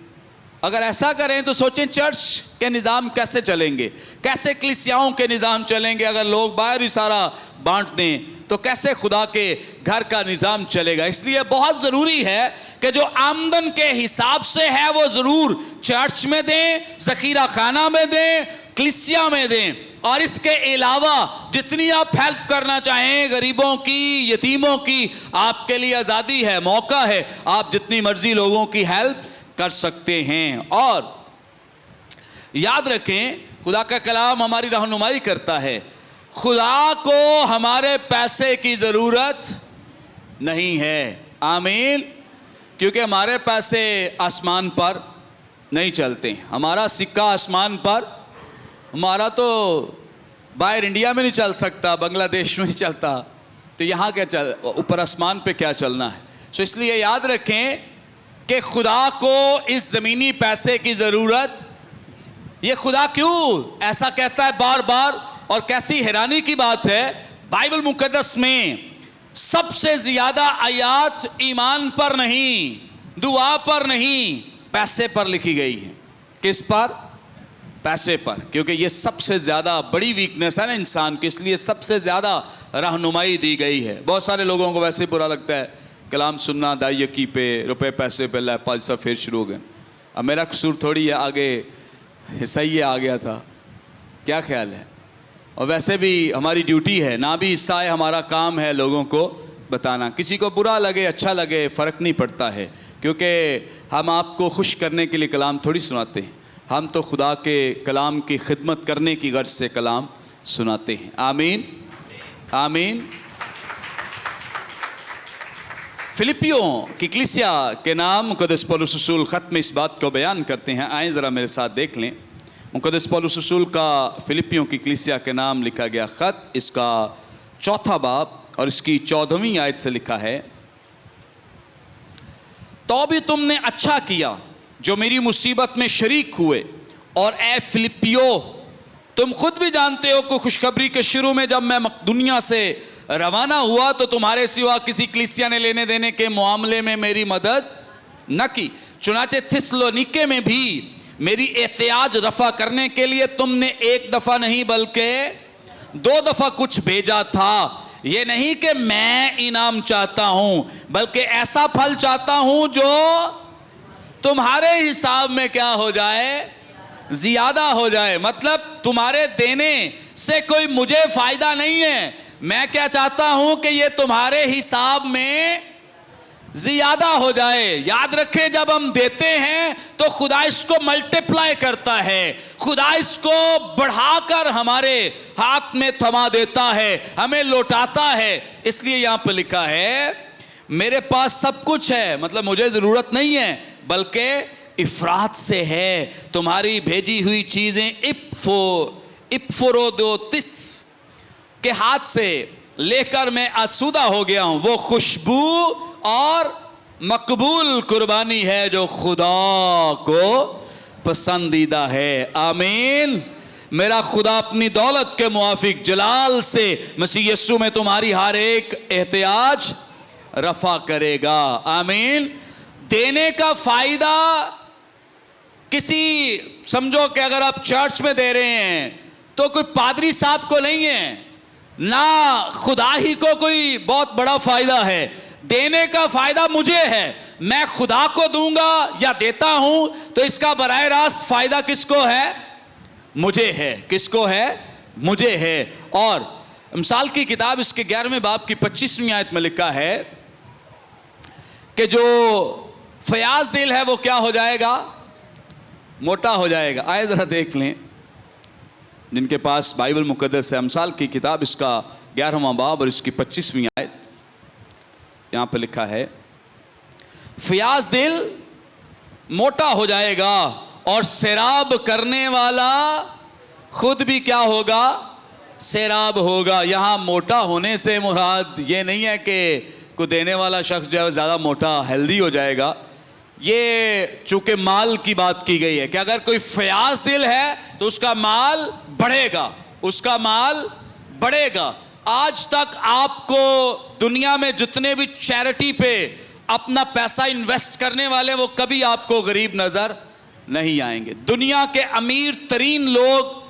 Speaker 1: अगर ऐसा करें तो सोचें चर्च के निज़ाम कैसे चलेंगे, कैसे कलीसियाओं के निज़ाम चलेंगे। अगर लोग बाहर ही सारा बांट दें तो कैसे खुदा के घर का निज़ाम चलेगा। इसलिए बहुत ज़रूरी है कि जो आमदन के हिसाब से है वो ज़रूर चर्च में दें, ज़खीरा खाना में दें, कलीसिया में दें। और इसके अलावा जितनी आप हेल्प करना चाहें, गरीबों की, यतीमों की, आपके लिए आज़ादी है, मौका है, आप जितनी मर्जी लोगों की हेल्प कर सकते हैं। और याद रखें, खुदा का कलाम हमारी रहनुमाई करता है। खुदा को हमारे पैसे की ज़रूरत नहीं है, आमीन, क्योंकि हमारे पैसे आसमान पर नहीं चलते। हमारा सिक्का आसमान पर, हमारा तो बाहर इंडिया में नहीं चल सकता, बांग्लादेश में नहीं चलता, तो यहाँ क्या चल, ऊपर आसमान पे क्या चलना है। सो इसलिए याद रखें कि खुदा को इस ज़मीनी पैसे की ज़रूरत, ये खुदा क्यों ऐसा कहता है बार बार, और कैसी हैरानी की बात है, बाइबल मुकद्दस में सबसे ज़्यादा आयात ईमान पर नहीं, दुआ पर नहीं, पैसे पर लिखी गई है। किस पर? पैसे पर, क्योंकि ये सबसे ज़्यादा बड़ी वीकनेस है ना इंसान की, इसलिए सबसे ज़्यादा रहनुमाई दी गई है। बहुत सारे लोगों को वैसे बुरा लगता है कलाम सुनना, दायकी पे, रुपए पैसे पे, ला 5 फिर शुरू हो गए। अब मेरा कसूर थोड़ी है, आगे सही है, आ गया था, क्या ख्याल है। और वैसे भी हमारी ड्यूटी है, ना भी हिस्सा है, हमारा काम है लोगों को बताना। किसी को बुरा लगे, अच्छा लगे, फ़र्क नहीं पड़ता है, क्योंकि हम आपको खुश करने के लिए कलाम थोड़ी सुनाते हैं। हम तो खुदा के कलाम की खिदमत करने की गर्ज से कलाम सुनाते हैं। आमीन, आमीन। फिलिपियों की कलीसिया के नाम मुक़द्दस पौलुस रसूल ख़त में इस बात को बयान करते हैं। आएँ ज़रा मेरे साथ देख लें। मुक़द्दस पौलुस रसूल का फिलिपियों की कलीसिया के नाम लिखा गया ख़त, इसका 4 बाब और इसकी 14वीं आयत से लिखा है, तो भी तुमने अच्छा किया जो मेरी मुसीबत में शरीक हुए। और ए फिलिपियो, तुम खुद भी जानते हो कि खुशखबरी के शुरू में जब मैं दुनिया से रवाना हुआ तो तुम्हारे सिवा किसी कलीसिया ने लेने देने के मामले में मेरी मदद न की। चुनाचे थिस्सलुनीके में भी मेरी एहतियाज रफा करने के लिए तुमने 1 दफ़ा नहीं बल्कि 2 दफ़ा कुछ भेजा था। ये नहीं कि मैं इनाम चाहता हूं, बल्कि ऐसा फल चाहता हूं जो तुम्हारे हिसाब में क्या हो जाए, ज़्यादा हो जाए। मतलब तुम्हारे देने से कोई मुझे फ़ायदा नहीं है, मैं क्या चाहता हूं कि ये तुम्हारे हिसाब में ज़्यादा हो जाए। याद रखें, जब हम देते हैं तो खुदा इसको मल्टीप्लाई करता है, खुदा इसको बढ़ाकर हमारे हाथ में थमा देता है, हमें लौटाता है। इसलिए यहाँ पर लिखा है, मेरे पास सब कुछ है, मतलब मुझे ज़रूरत नहीं है, बल्कि इफरात से है। तुम्हारी भेजी हुई चीज़ें इप्फ्रोदितुस के हाथ से लेकर मैं आसूदा हो गया हूं। वो खुशबू और मकबूल कुर्बानी है जो खुदा को पसंदीदा है। आमीन। मेरा खुदा अपनी दौलत के मुआफिक जलाल से मसीह यीशु में तुम्हारी हर एक एहतियाज रफा करेगा। आमीन। देने का फायदा किसी, समझो कि अगर आप चर्च में दे रहे हैं तो कोई पादरी साहब को नहीं है, ना खुदा ही को कोई बहुत बड़ा फायदा है। देने का फायदा मुझे है, मैं खुदा को दूंगा या देता हूं तो इसका बराह रास्त फायदा किसको है? मुझे है। किसको है? मुझे है। और मिसाल की किताब इसके 11वें बाब की 25वीं आयत में लिखा है कि जो फयाज दिल है वो क्या हो जाएगा? मोटा हो जाएगा। आए जरा देख लें जिनके पास बाइबल मुकद्दस है, अमसाल की किताब इसका 11वां बाब और इसकी 25वीं आयत। यहां पे लिखा है फयाज दिल मोटा हो जाएगा और सैराब करने वाला खुद भी क्या होगा? सैराब होगा। यहां मोटा होने से मुराद ये नहीं है कि को देने वाला शख्स जो है ज्यादा मोटा हेल्दी हो जाएगा। ये चूंकि माल की बात की गई है कि अगर कोई फयाज दिल है तो उसका माल बढ़ेगा, उसका माल बढ़ेगा। आज तक आपको दुनिया में जितने भी चैरिटी पे अपना पैसा इन्वेस्ट करने वाले वो कभी आपको गरीब नजर नहीं आएंगे। दुनिया के अमीर तरीन लोग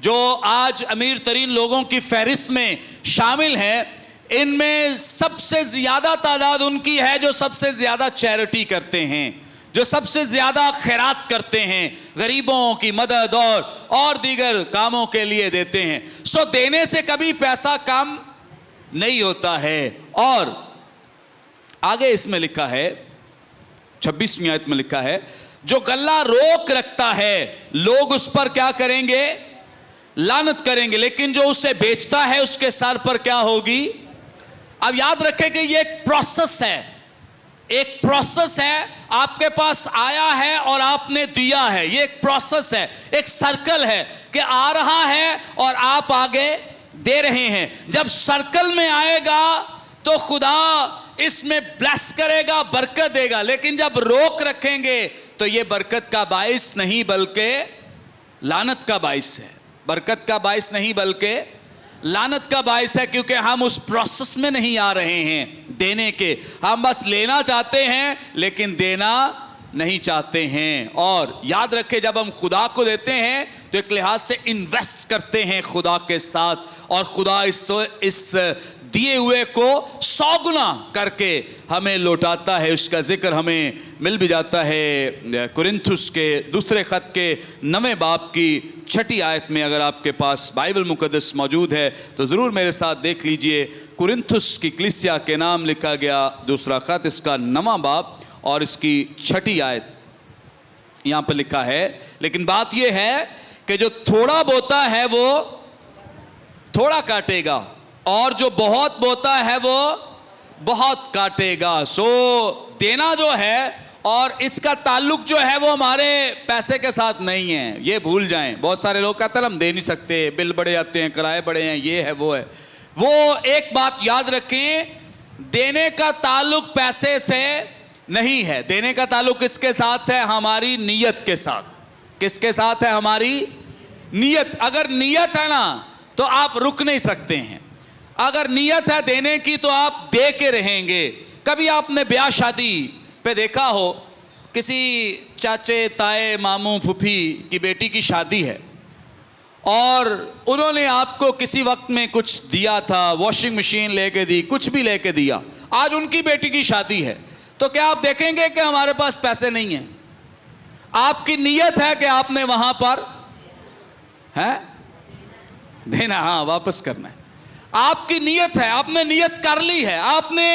Speaker 1: जो आज अमीर तरीन लोगों की फहरिस्त में शामिल हैं, इनमें सबसे ज्यादा तादाद उनकी है जो सबसे ज्यादा चैरिटी करते हैं, जो सबसे ज्यादा खैरात करते हैं, गरीबों की मदद और दीगर कामों के लिए देते हैं। सो देने से कभी पैसा कम नहीं होता है। और आगे इसमें लिखा है 26वीं आयत में लिखा है जो गल्ला रोक रखता है लोग उस पर क्या करेंगे? लानत करेंगे, लेकिन जो उसे बेचता है उसके सर पर क्या होगी? अब याद रखें कि ये एक प्रोसेस है, एक प्रोसेस है। आपके पास आया है और आपने दिया है, ये एक प्रोसेस है, एक सर्कल है कि आ रहा है और आप आगे दे रहे हैं। जब सर्कल में आएगा तो खुदा इसमें ब्लेस करेगा, बरकत देगा, लेकिन जब रोक रखेंगे तो ये बरकत का बाइस नहीं बल्कि लानत का बाइस है। बरकत का बाइस नहीं बल्कि लानत का बाइस है, क्योंकि हम उस प्रोसेस में नहीं आ रहे हैं देने के। हम बस लेना चाहते हैं लेकिन देना नहीं चाहते हैं। और याद रखें जब हम खुदा को देते हैं तो एक लिहाज से इन्वेस्ट करते हैं खुदा के साथ, और खुदा इस दिए हुए को 100 गुना करके हमें लौटाता है। उसका जिक्र हमें मिल भी जाता है कुरिन्थुस के दूसरे खत के 9वें बाब की 6ठी आयत में। अगर आपके पास बाइबल मुकद्दस मौजूद है तो ज़रूर मेरे साथ देख लीजिए। कुरिन्थुस की कलीसिया के नाम लिखा गया दूसरा खत, इसका 9वां बाब और इसकी 6ठी आयत। यहाँ पर लिखा है लेकिन बात यह है कि जो थोड़ा बोता है वो थोड़ा काटेगा, और जो बहुत बोता है वो बहुत काटेगा। सो देना जो है और इसका ताल्लुक जो है वो हमारे पैसे के साथ नहीं है, ये भूल जाएं। बहुत सारे लोग कहते हैं हम दे नहीं सकते, बिल बड़े आते हैं, किराए बड़े हैं, ये है वो है। वो एक बात याद रखें, देने का ताल्लुक पैसे से नहीं है। देने का ताल्लुक किसके साथ है? हमारी नीयत के साथ। किसके साथ है? हमारी नीयत। अगर नीयत है ना तो आप रुक नहीं सकते हैं। अगर नीयत है देने की तो आप दे के रहेंगे। कभी आपने ब्याह शादी पे देखा हो, किसी चाचे ताए मामू फूफी की बेटी की शादी है और उन्होंने आपको किसी वक्त में कुछ दिया था, वॉशिंग मशीन लेके दी, कुछ भी लेके दिया। आज उनकी बेटी की शादी है तो क्या आप देखेंगे कि हमारे पास पैसे नहीं हैं? आपकी नीयत है कि आपने वहां पर है देना, हाँ वापस करना है। आपकी नीयत है, आपने नीयत कर ली है, आपने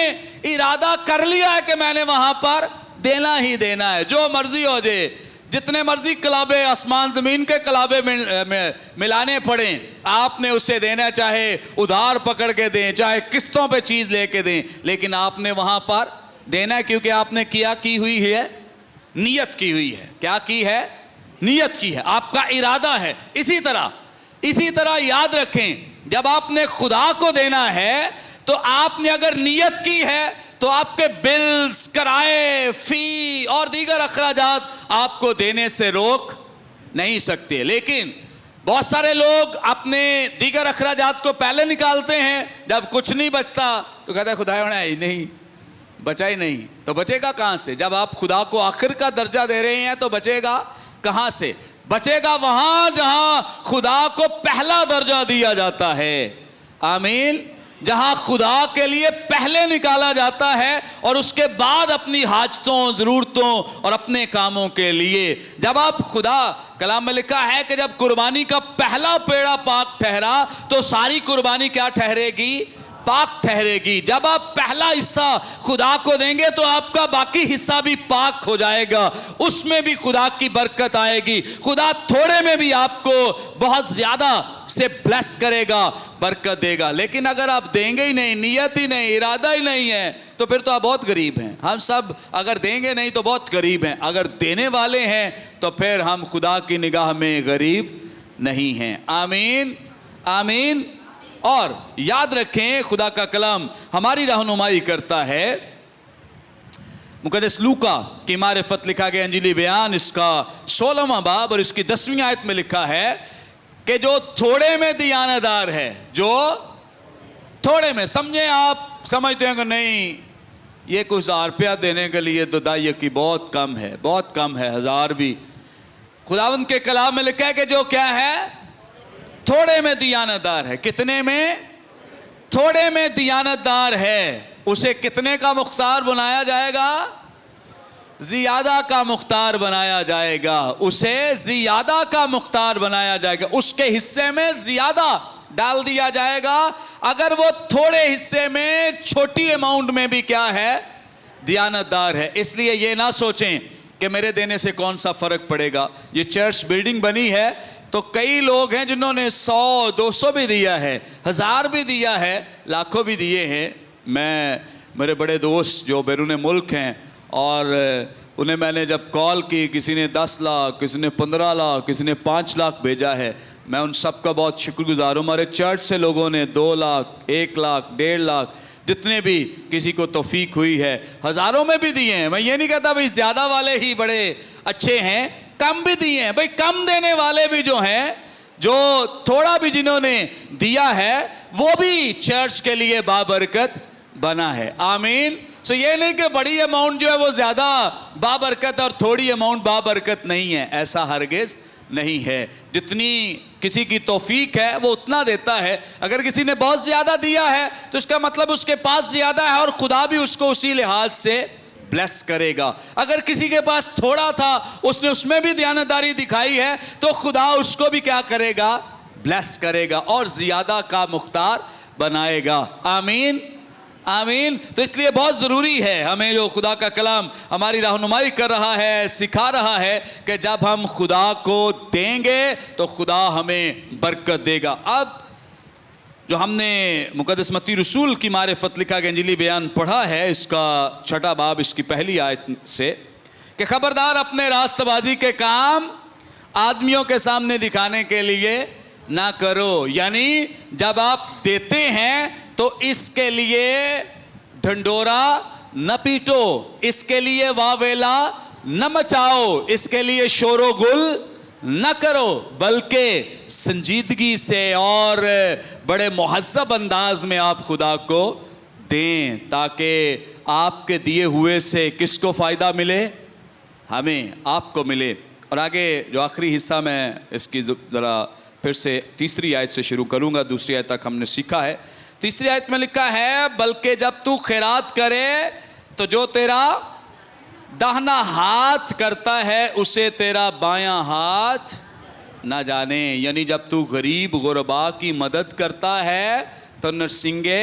Speaker 1: इरादा कर लिया है कि मैंने वहां पर देना ही देना है, जो मर्जी हो जाए। जितने मर्जी कलाबे आसमान जमीन के कलाबे मिलाने पड़े, आपने उसे देना, चाहे उधार पकड़ के दें, चाहे किस्तों पे चीज लेके दें, लेकिन आपने वहां पर देना है, क्योंकि आपने किया की हुई है, नियत की हुई है। क्या की है? नियत की है, आपका इरादा है। इसी तरह याद रखें, जब आपने खुदा को देना है तो आपने अगर नियत की है तो आपके बिल्स, किराए, फी और दीगर अखराजात आपको देने से रोक नहीं सकते। लेकिन बहुत सारे लोग अपने दीगर अखराजात को पहले निकालते हैं, जब कुछ नहीं बचता तो कहता है खुदा होना ही नहीं, बचा ही नहीं। तो बचेगा कहाँ से? जब आप खुदा को आखिर का दर्जा दे रहे हैं तो बचेगा कहाँ से? बचेगा वहां जहां खुदा को पहला दर्जा दिया जाता है। आमीन। जहां खुदा के लिए पहले निकाला जाता है और उसके बाद अपनी हाजतों, ज़रूरतों और अपने कामों के लिए। जब आप खुदा, कलाम में लिखा है कि जब कुर्बानी का पहला पेड़ा पाक ठहरा तो सारी कुर्बानी क्या ठहरेगी? पाक ठहरेगी। जब आप पहला हिस्सा खुदा को देंगे तो आपका बाकी हिस्सा भी पाक हो जाएगा, उसमें भी खुदा की बरकत आएगी। खुदा थोड़े में भी आपको बहुत ज्यादा से ब्लेस करेगा, बरकत देगा। लेकिन अगर आप देंगे ही नहीं, नियत ही नहीं, इरादा ही नहीं है, तो फिर तो आप बहुत गरीब हैं। हम सब अगर देंगे नहीं तो बहुत गरीब हैं। अगर देने वाले हैं तो फिर हम खुदा की निगाह में गरीब नहीं हैं। आमीन, आमीन। और याद रखें, खुदा का कलाम हमारी रहनुमाई करता है। मुकद्दस लूका की मारिफत लिखा गया अंजीली बयान, इसका 16वां बाब और इसकी 10वीं आयत में लिखा है कि जो थोड़े में दियानदार है, जो थोड़े में, समझे आप समझते हैं कि नहीं ये कुछ 1000 रुपया देने के लिए तो दाई की बहुत कम है, बहुत कम है, 1000 भी। खुदावंद के कलाम में लिखा है कि जो क्या है? थोड़े में दियानतदार है। कितने में? थोड़े में दियानतदार है, उसे कितने का मुख्तार बनाया जाएगा? ज़ियादा का मुख्तार बनाया जाएगा। उसे ज़ियादा का मुख्तार बनाया जाएगा, उसके हिस्से में ज़ियादा डाल दिया जाएगा। अगर वो थोड़े हिस्से में, छोटी अमाउंट में भी क्या है? दियानतदार है। इसलिए ये ना सोचें कि मेरे देने से कौन सा फ़र्क पड़ेगा। ये चर्च बिल्डिंग बनी है तो कई लोग हैं जिन्होंने 100, 200 भी दिया है, 1000 भी दिया है, लाखों भी दिए हैं। मेरे बड़े दोस्त जो बैरून मुल्क हैं, और उन्हें मैंने जब कॉल की, किसी ने 10 लाख, किसी ने 15 लाख, किसी ने 5 लाख भेजा है। मैं उन सब का बहुत शुक्रगुजार हूँ। हमारे चर्च से लोगों ने 2 लाख, 1 लाख, 1.5 लाख, जितने भी किसी को तौफीक हुई है, हज़ारों में भी दिए हैं। मैं ये नहीं कहता भाई ज़्यादा वाले ही बड़े अच्छे हैं, कम भी दिए हैं। भाई कम देने वाले भी जो हैं, जो थोड़ा भी जिन्होंने दिया है, वो भी चर्च के लिए बाबरकत बना है। आमीन। सो ये नहीं कि बड़ी अमाउंट जो है वो ज़्यादा बाबरकत और थोड़ी अमाउंट बाबरकत नहीं है, ऐसा हरगिज़ नहीं है। जितनी किसी की तौफीक है वो उतना देता है। अगर किसी ने बहुत ज़्यादा दिया है तो इसका मतलब उसके पास ज़्यादा है और खुदा भी उसको उसी लिहाज से ब्लेस करेगा। अगर किसी के पास थोड़ा था, उसने उसमें भी दयानतदारी दिखाई है, तो खुदा उसको भी क्या करेगा? ब्लेस करेगा और ज़्यादा का मुख्तार बनाएगा। आमीन, आमीन। तो इसलिए बहुत ज़रूरी है हमें, जो खुदा का कलाम हमारी रहनुमाई कर रहा है, सिखा रहा है कि जब हम खुदा को देंगे तो खुदा हमें बरकत देगा। अब जो हमने मुकद्दस मत्ती रसूल की मारिफत लिखा गया अंजीली बयान पढ़ा है, इसका 6वां बाब, इसकी पहली आयत से, कि खबरदार अपने रास्तबाजी के काम आदमियों के सामने दिखाने के लिए ना करो। यानी जब आप देते हैं तो इसके लिए ढंडोरा न पीटो, इसके लिए वावेला न मचाओ, इसके लिए शोरो गुल न करो, बल्कि संजीदगी से और बड़े मुहज़्ज़ब अंदाज में आप खुदा को दें, ताकि आपके दिए हुए से किसको फ़ायदा मिले? हमें, आपको मिले। और आगे जो आखिरी हिस्सा मैं इसकी ज़रा फिर से 3री आयत से शुरू करूँगा। 2री आयत तक हमने सीखा है। 3री आयत में लिखा है, बल्कि जब तू खैरात करे तो जो तेरा दाहिना हाथ करता है उसे तेरा बायां हाथ ना जाने। यानी जब तू गरीब गुरबा की मदद करता है तो नरसिंगे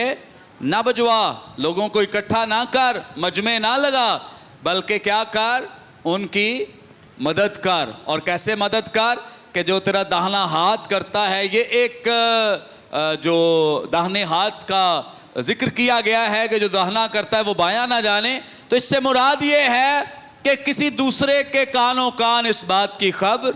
Speaker 1: ना बजवा, लोगों को इकट्ठा ना कर, मजमे ना लगा, बल्कि क्या कर? उनकी मदद कर। और कैसे मदद कर? कि जो तेरा दाहिना हाथ करता है, ये एक जो दाहिने हाथ का जिक्र किया गया है कि जो दाहिना करता है वो बायां ना जाने। तो इससे मुराद ये है कि किसी दूसरे के कानों कान इस बात की खबर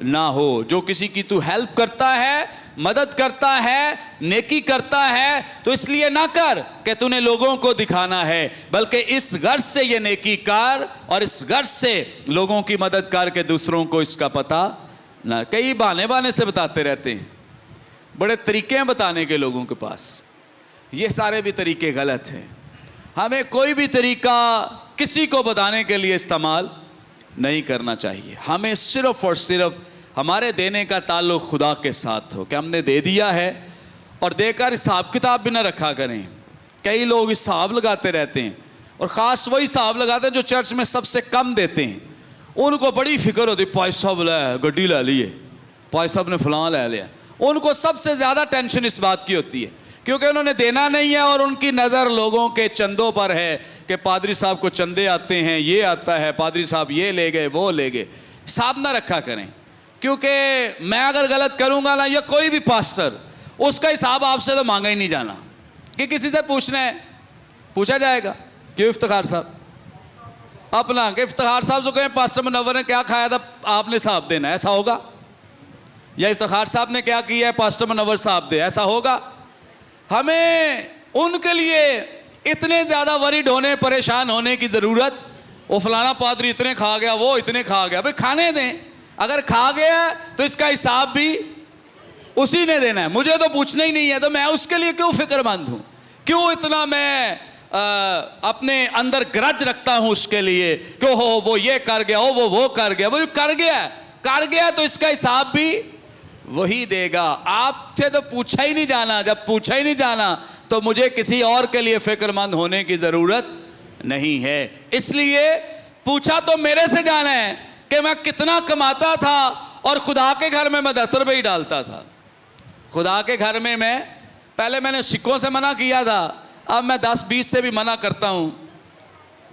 Speaker 1: ना हो। जो किसी की तू हेल्प करता है, मदद करता है, नेकी करता है, तो इसलिए ना कर कि तूने लोगों को दिखाना है, बल्कि इस गर्ज से ये नेकी कर और इस गर्ज से लोगों की मदद कर के दूसरों को इसका पता ना, कई बहाने बहाने से बताते रहते हैं, बड़े तरीके हैं बताने के लोगों के पास। ये सारे भी तरीके गलत हैं। हमें कोई भी तरीका किसी को बताने के लिए इस्तेमाल नहीं करना चाहिए। हमें सिर्फ और सिर्फ हमारे देने का ताल्लुक़ खुदा के साथ हो कि हमने दे दिया है, और देकर हिसाब किताब भी ना रखा करें। कई लोग हिसाब लगाते रहते हैं, और ख़ास वही हिसाब लगाते हैं जो चर्च में सबसे कम देते हैं। उनको बड़ी फिक्र होती, भाई साहब ले गड्डी ले ली है, भाई साहब ने फलां ले लिया। उनको सबसे ज़्यादा टेंशन इस बात की होती है क्योंकि उन्होंने देना नहीं है, और उनकी नज़र लोगों के चंदों पर है कि पादरी साहब को चंदे आते हैं, ये आता है, पादरी साहब ये ले गए वो ले गए। हिसाब ना रखा करें, क्योंकि मैं अगर गलत करूँगा ना, या कोई भी पास्टर, उसका हिसाब आपसे तो मांगा ही नहीं जाना कि किसी से पूछना है, पूछा जाएगा। क्यों इफ्तिखार साहब अपना कि इफ्तिखार साहब जो कहें पास्टर मुनव्वर ने क्या खाया था, आपने हिसाब देना है, ऐसा होगा? या इफ्तिखार साहब ने क्या किया है, पास्टर मुनव्वर साहब दे, ऐसा होगा? हमें उनके लिए इतने ज़्यादा वरीड होने, परेशान होने की ज़रूरत, वो फलाना पादरी इतने खा गया, वो इतने खा गया, भाई खाने दें। अगर खा गया तो इसका हिसाब भी उसी ने देना है, मुझे तो पूछना ही नहीं है, तो मैं उसके लिए क्यों फिक्रमंद हूँ? क्यों इतना मैं अपने अंदर ग्रज रखता हूँ उसके लिए, क्यों हो वो ये कर गया, हो वो कर गया। वो कर गया तो इसका हिसाब भी वही देगा। आपसे तो पूछा ही नहीं जाना, जब पूछा ही नहीं जाना तो मुझे किसी और के लिए फिक्रमंद होने की ज़रूरत नहीं है। इसलिए पूछा तो मेरे से जाना है कि मैं कितना कमाता था, और खुदा के घर में मैं 10 रुपये ही डालता था। खुदा के घर में मैं पहले मैंने सिक्कों से मना किया था, अब मैं 10-20 से भी मना करता हूँ,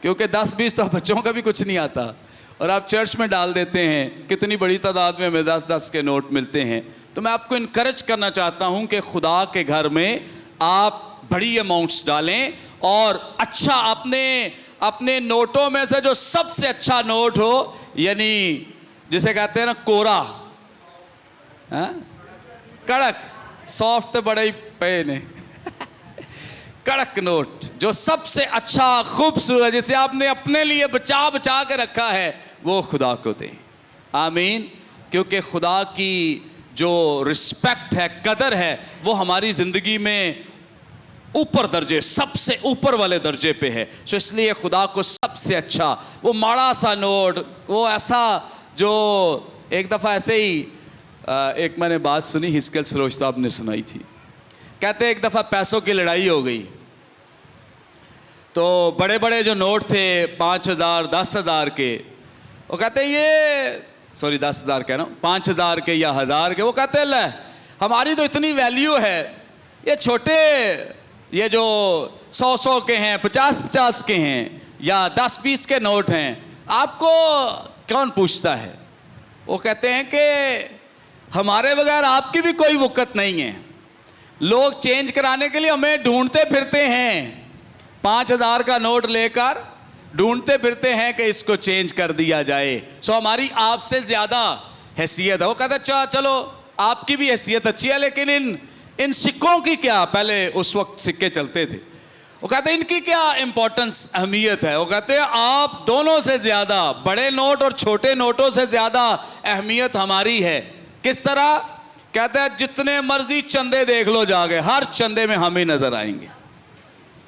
Speaker 1: क्योंकि 10-20 तो बच्चों का भी कुछ नहीं आता, और आप चर्च में डाल देते हैं। कितनी बड़ी तादाद में हमें 10-10 के नोट मिलते हैं। तो मैं आपको इनकरेज करना चाहता हूँ कि खुदा के घर में आप बड़ी अमाउंट्स डालें, और अच्छा अपने नोटों में से जो सबसे अच्छा नोट हो, यानी जिसे कहते हैं ना कोरा, कड़क, सॉफ्ट तो बड़ा ही पे ने कड़क नोट, जो सबसे अच्छा खूबसूरत, जिसे आपने अपने लिए बचा बचा के रखा है, वो खुदा को दें। आमीन। क्योंकि खुदा की जो रिस्पेक्ट है, कदर है, वो हमारी ज़िंदगी में ऊपर दर्जे, सबसे ऊपर वाले दर्जे पे है। तो इसलिए खुदा को सबसे अच्छा, वो माड़ा सा नोट, वो ऐसा जो एक दफ़ा ऐसे ही एक मैंने बात सुनी, हिस्केल सरोज साहब ने सुनाई थी। कहते एक दफ़ा पैसों की लड़ाई हो गई, तो बड़े बड़े जो नोट थे 5,000 10,000 के, वो कहते ये 10,000 कह रहा हूँ, 5,000 के या 1,000 के, वो कहते ले हमारी तो इतनी वैल्यू है, ये छोटे, ये जो 100-100 के हैं, 50-50 के हैं, या 10-20 के नोट हैं, आपको कौन पूछता है? वो कहते हैं कि हमारे बगैर आपकी भी कोई वक़्त नहीं है। लोग चेंज कराने के लिए हमें ढूंढते फिरते हैं, 5,000 का नोट लेकर ढूंढते फिरते हैं कि इसको चेंज कर दिया जाए। सो हमारी आपसे ज़्यादा हैसियत है। वो कहते चलो आपकी भी हैसियत अच्छी है, लेकिन इन सिक्कों की क्या, पहले उस वक्त सिक्के चलते थे, वो कहते हैं इनकी क्या इम्पोर्टेंस, अहमियत है? वो कहते हैं आप दोनों से ज़्यादा, बड़े नोट और छोटे नोटों से ज़्यादा अहमियत हमारी है। किस तरह? कहते हैं जितने मर्जी चंदे देख लो जाके, हर चंदे में हम ही नज़र आएंगे,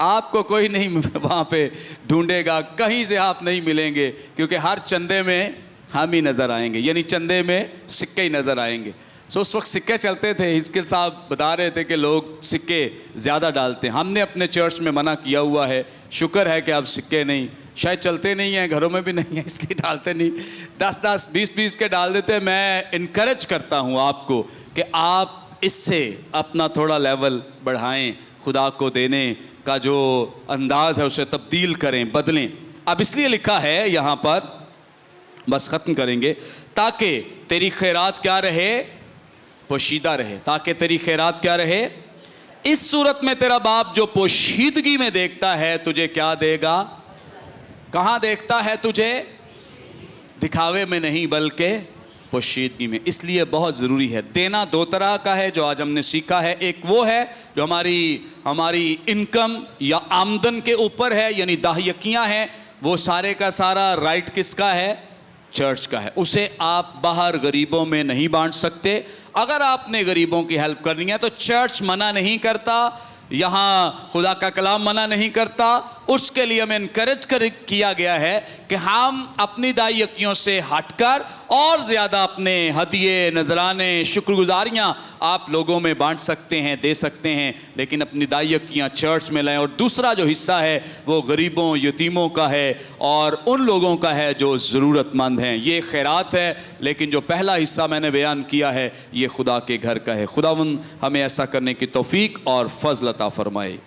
Speaker 1: आपको कोई नहीं वहाँ पे ढूंढेगा, कहीं से आप नहीं मिलेंगे, क्योंकि हर चंदे में हम ही नज़र आएंगे, यानी चंदे में सिक्के ही नज़र आएंगे। सो उस वक्त सिक्के चलते थे। हिस्कियल साहब बता रहे थे कि लोग सिक्के ज़्यादा डालते हैं। हमने अपने चर्च में मना किया हुआ है, शुक्र है कि आप सिक्के नहीं, शायद चलते नहीं हैं, घरों में भी नहीं है, इसलिए डालते नहीं। 10-10 20-20 के डाल देते हैं। मैं इनकरेज करता हूँ आपको कि आप इससे अपना थोड़ा लेवल बढ़ाएं, खुदा को देने का जो अंदाज़ है उसे तब्दील करें, बदलें। अब इसलिए लिखा है यहाँ पर, बस ख़त्म करेंगे, ताकि तेरी खैरात क्या रहे, पोशीदा रहे। ताकि तेरी खैरात क्या रहे, इस सूरत में तेरा बाप जो पोशीदगी में देखता है तुझे क्या देगा? कहाँ देखता है तुझे? दिखावे में नहीं बल्कि पोशीदगी में। इसलिए बहुत ज़रूरी है। देना दो तरह का है जो आज हमने सीखा है। एक वो है जो हमारी इनकम या आमदन के ऊपर है, यानी दाहियकियाँ हैं, वो सारे का सारा राइट किसका है? चर्च का है, उसे आप बाहर गरीबों में नहीं बांट सकते। अगर आपने गरीबों की हेल्प करनी है तो चर्च मना नहीं करता, यहाँ खुदा का कलाम मना नहीं करता। उसके लिए हमें इनकरेज किया गया है कि हम अपनी दायित्वों से हटकर और ज़्यादा अपने हदिये, नजराने, शुक्रगुजारियाँ आप लोगों में बांट सकते हैं, दे सकते हैं, लेकिन अपनी दायित्वों चर्च में लाएं। और दूसरा जो हिस्सा है वो गरीबों, यतीमों का है और उन लोगों का है जो ज़रूरतमंद हैं। ये खैरात है, लेकिन जो पहला हिस्सा मैंने बयान किया है ये खुदा के घर का है। खुदावंद हमें ऐसा करने की तौफीक और फज़ल अता फरमाए।